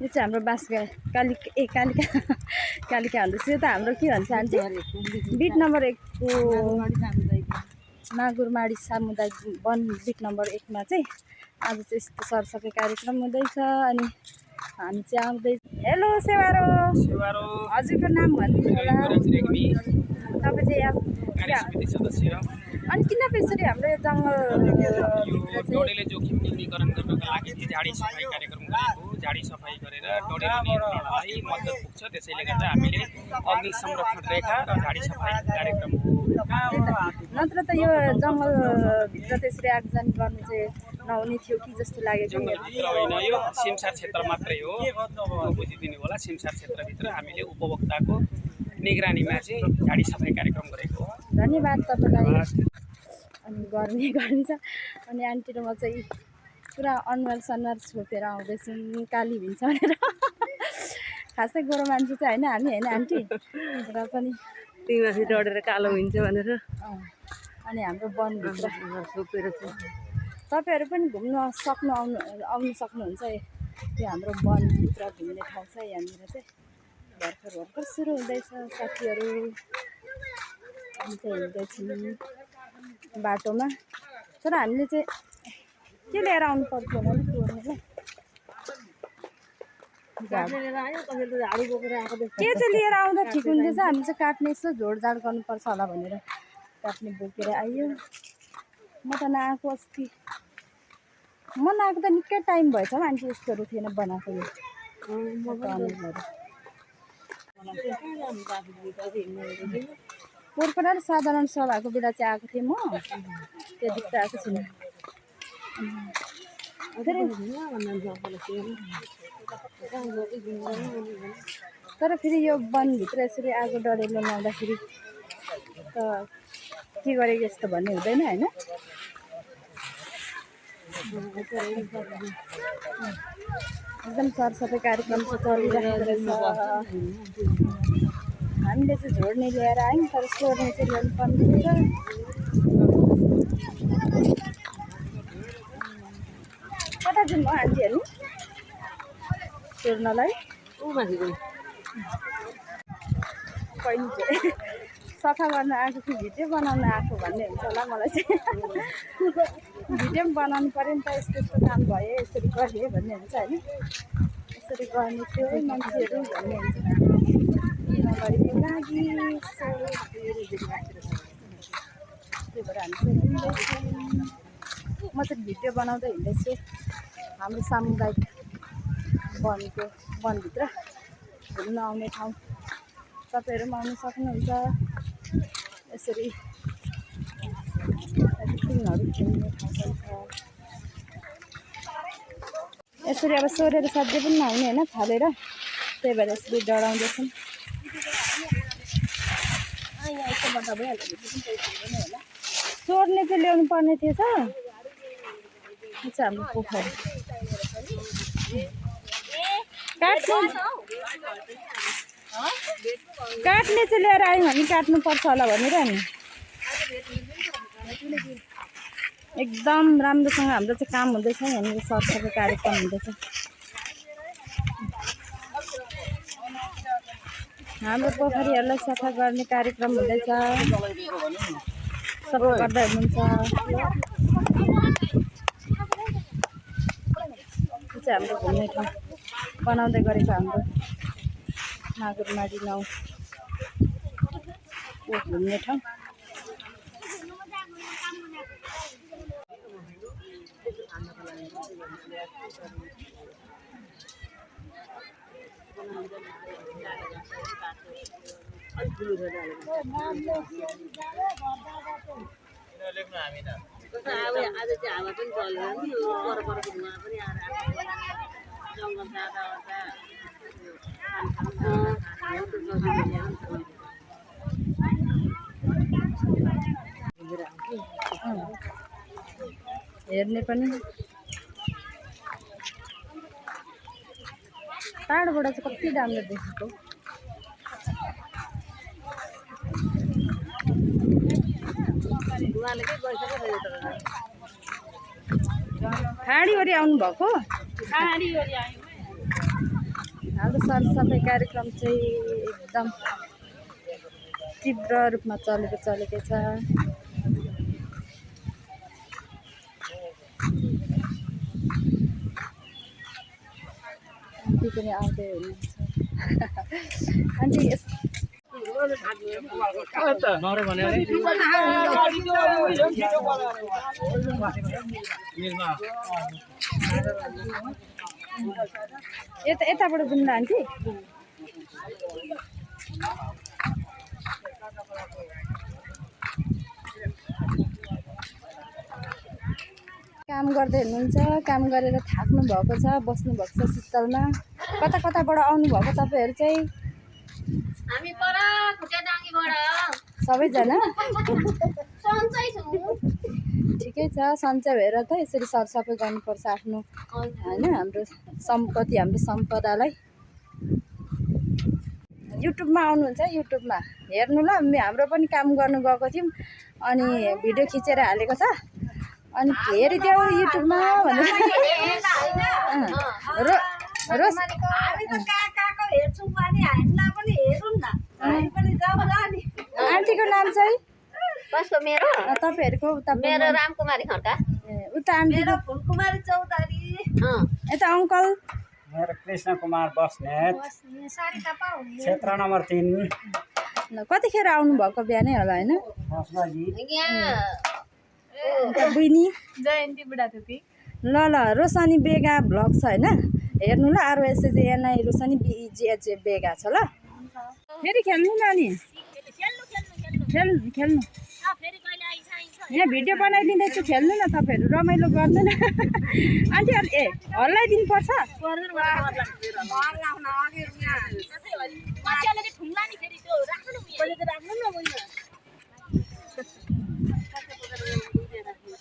यो चाहिँ हाम्रो बाँसगाई कालिका कालिका भन्दैछ। यो त हाम्रो के भन्छ आन्टी बिट नम्बर 1 को मागुरमाडी सामुदायिक वन बिट नम्बर 1 मा चाहिँ आज चाहिँ यस्तो सरसफाइ कार्यक्रम हुँदैछ। अनि हामी चाहिँ आउँदै। हेलो सेवारो हजुरको नाम भन्दिनु होला। तपाईँ चाहिँ यहाँ अनि किन यसरी हाम्रो यो जङ्गल डडेले जोखिम न्यूनीकरण गर्नका लागि झाडी सफाई कार्यक्रम गरेको झाडी सफाई गरेर डडेलो नियन्त्रणलाई मद्दत पुग्छ। त्यसैले गर्दा हामीले अग्नि संरक्षण रेखा र झाडी सफाई कार्यक्रम नत्र त यो जङ्गलभित्र त्यसरी आगजनी गर्नु चाहिँ नहुने थियो कि जस्तो लागेको होइन। यो सिमसार क्षेत्र मात्रै हो, बुझिदिनु होला। सिमसार क्षेत्रभित्र हामीले उपभोक्ताको निगरानीमा चाहिँ झाडी सफाइ कार्यक्रम गरेको हो। धन्यवाद तपाईँलाई। अनि गर्ने छ। अनि आन्टी र म चाहिँ पुरा अनुहार छोपेर आउँदैछौँ काली हुन्छ भनेर। खासै गोरो मान्छे चाहिँ होइन हामी, होइन आन्टी, र पनि तिमीमाथि डढेर कालो हुन्छ भनेर। अनि हाम्रो वनभित्र छोपेर चाहिँ तपाईँहरू पनि घुम्नु आउनु सक्नुहुन्छ। यो हाम्रो वनभित्र घुम्ने ठाउँ छ। यहाँनिर चाहिँ भर्खर सुरु हुँदैछ साथीहरू। हामी चाहिँ हिँड्दैछौँ बाटोमा। तर हामीले चाहिँ के लिएर आउनु पर्छ भने के चाहिँ लिएर आउँदा ठिक हुँदैछ। हामी चाहिँ काट्ने यसो झोडझाड गर्नुपर्छ होला भनेर काट्ने बोकेर आयो। म त नआएको अस्ति, म नआएको त निकै टाइम भएछ आन्टी। यस्तोहरू थिएन बनाएको यो पोरपरा र साधारण सभाको बेला चाहिँ आएको थिएँ म। त्यति त आएको छुइनँ। तर फेरि यो वनभित्र यसरी आगो डढेलो लाउँदाखेरि त के गरेको जस्तो भन्ने हुँदैन, होइन? एकदम सरसफाइ कार्यक्रम चाहिँ चलिरहेको रहेछ। हामीले चाहिँ झोड्ने ल्याएर आयौँ, तर सोर्ने चाहिँ ल्याउनु पर्ने हुन्छ। कता जाउँ हो आन्टीहरू सोर्नलाई? कहिले चाहिँ सफा गर्न आएको कि भिडियो बनाउन आएको भन्ने हुन्छ होला मलाई चाहिँ। भिडियो पनि बनाउनु पऱ्यो नि त, यस्तो काम भयो यसरी गर्ने भन्ने हुन्छ, होइन? यसरी गर्ने थियो मान्छेहरू भन्ने हुन्छ। नगरेको लागि त्यही भएर हामी चाहिँ हिँड्दैछौँ। म चाहिँ भिडियो बनाउँदै हिँड्दैछु हाम्रो सामुदायिक वनभित्र घुम्न आउने ठाउँ। तपाईँहरू पनि आउनु सक्नुहुन्छ। यसरी फिल्महरू खेल्ने ठाउँ पनि छ। यसरी अब सोरेर साध्य पनि नहुने, होइन, फालेर। त्यही भएर यसरी डढाउँदैछौँ। सोर्ने चाहिँ ल्याउनु पर्ने थिएछ। यो चाहिँ हाम्रो पोखरी। काट्ने चाहिँ लिएर आयौँ हामी, काट्नुपर्छ होला भनेर नि। एकदम राम्रोसँग हाम्रो चाहिँ काम हुँदैछ। यहाँनिर सरसफाइ कार्यक्रम हुँदैछ। हाम्रो पोखरीहरूलाई सफा गर्ने कार्यक्रम हुँदैछ। सफा गर्दै हुनुहुन्छ। यो चाहिँ हाम्रो घुम्ने ठाउँ बनाउँदै गरेको हाम्रो मागुरमाडी नाउँ घुम्ने ठाउँ। आज चाहिँ हावा पनि चलेन नि, परपरको धुवा पनि आएर जङ्गल जाँदा हेर्ने पनि टाढोबाट चाहिँ कति राम्रो देखेको। खाडीवरी आउनु भएको? हाम्रो सरसफाइ कार्यक्रम चाहिँ एकदम तीव्र रूपमा चलेकै छ। आन्टी पनि आउँदै हुनुहुन्छ। आन्टी यताबाट जाउँ न आन्टी। काम गर्दै हुनुहुन्छ, काम गरेर थाक्नु भएको छ, बस्नु भएको छ शीतलमा। कता कताबाट आउनु भएको तपाईँहरू चाहिँ? हामी पर खुट्टाडाँगीबाट सबैजना सन्चै छौँ। ठिकै छ, सन्चै भएर त यसरी सरसफाइ गर्नुपर्छ आफ्नो होइन, हाम्रो सम्पत्ति, हाम्रो सम्पदालाई। युट्युबमा आउनुहुन्छ, युट्युबमा हेर्नु ल। हाम्रो पनि काम गर्नु गएको थियौँ अनि भिडियो खिचेर हालेको छ, अनि हेरिदेऊ युट्युबमा भनेर। आन्टीको नाम चाहिँ कसको? मेरो तपाईँहरूको उता मेरो रामकुमारी खड्का। उता आन्टी फुलकुमारी चौतारी। यता अङ्कल मेरो कृष्ण कुमार बस्नेत, क्षेत्र नम्बर 3। कतिखेर आउनुभएको? बिहानै होला होइन? यहाँ बहिनी जयन्ती बुढाथोकी। ल रोशनी बेगा भ्लग छ होइन, हेर्नु ल। ROSNI रोशनी BEGH बेगा छ ल। फेरि खेल्नु न नि, खेल्नु यहाँ भिडियो बनाइदिँदैछु, खेल्नु न तपाईँहरू, रमाइलो गर्दैन। आन्टी ए हल्लाइदिनु पर्छ।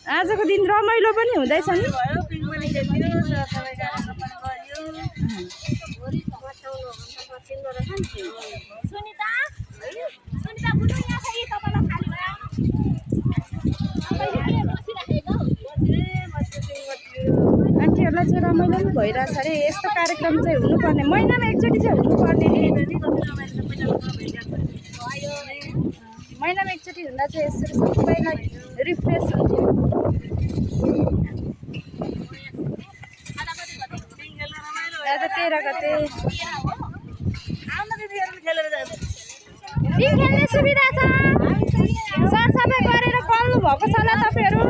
आजको दिन रमाइलो पनि हुँदैछ नि। आन्टीहरूलाई चाहिँ रमाइलो पनि भइरहेछ अरे। यस्तो कार्यक्रम चाहिँ हुनुपर्ने, महिनामा एकचोटि चाहिँ हुनुपर्ने नि। महिनामा एकचोटि हुँदा चाहिँ यसरी सबैलाई रिफ्रेस हुन्थ्यो। आज 13 गते खेल्ने सुविधा छ, सरसफाइ गरेर पाउनु भएको छ ल तपाईँहरू।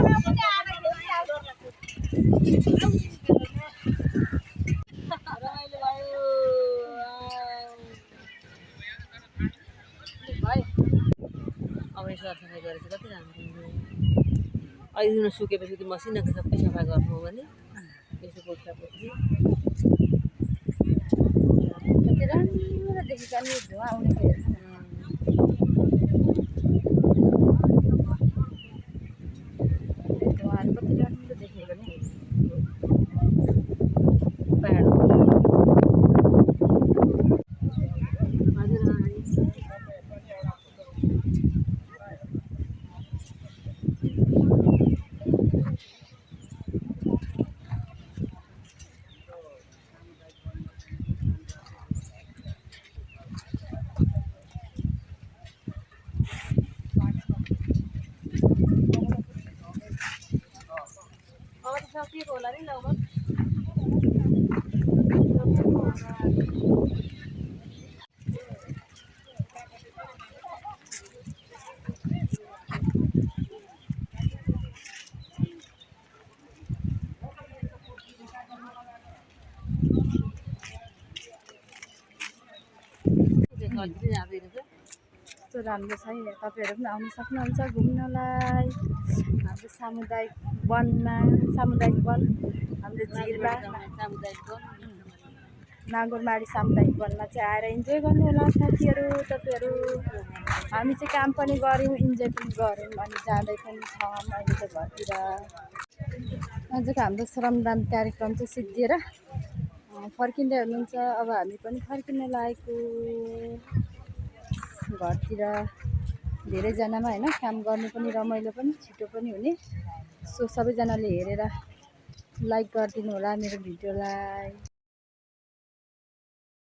अब सरसफाइ गरेर चाहिँ कति राम्रो हुन्छ। अहिले सुकेपछि त्यो मसिनाको सबै सफा गर्नु हो भने यसो पोछापोछी कति राम्रो देखिन्छ नि धुवा आउने हेर्नु। धुवाहरू कति राम्रो देखेको नि। सकिएको होला नि लगभग। कस्तो राम्रो छ है। तपाईँहरू पनि आउन सक्नुहुन्छ घुम्नलाई हाम्रो सामुदायिक वनमा। सामुदायिक वन हाम्रो झिरबा नागरमारी सामुदायिक वनमा चाहिँ आएर इन्जोय गर्नु होला साथीहरू तपाईँहरू। हामी चाहिँ काम पनि गऱ्यौँ, इन्जोय पनि गऱ्यौँ, अनि जाँदै पनि छौँ अहिले त घरतिर। आजको हाम्रो श्रमदान कार्यक्रम चाहिँ सिद्धिएर फर्किँदै हुनुहुन्छ। अब हामी पनि फर्किन लागेको घरतिर। धेरैजनामा होइन, काम गर्नु पनि रमाइलो पनि छिटो पनि हुने। सो सबैजनाले हेरेर लाइक गरिदिनु होला मेरो भिडियोलाई।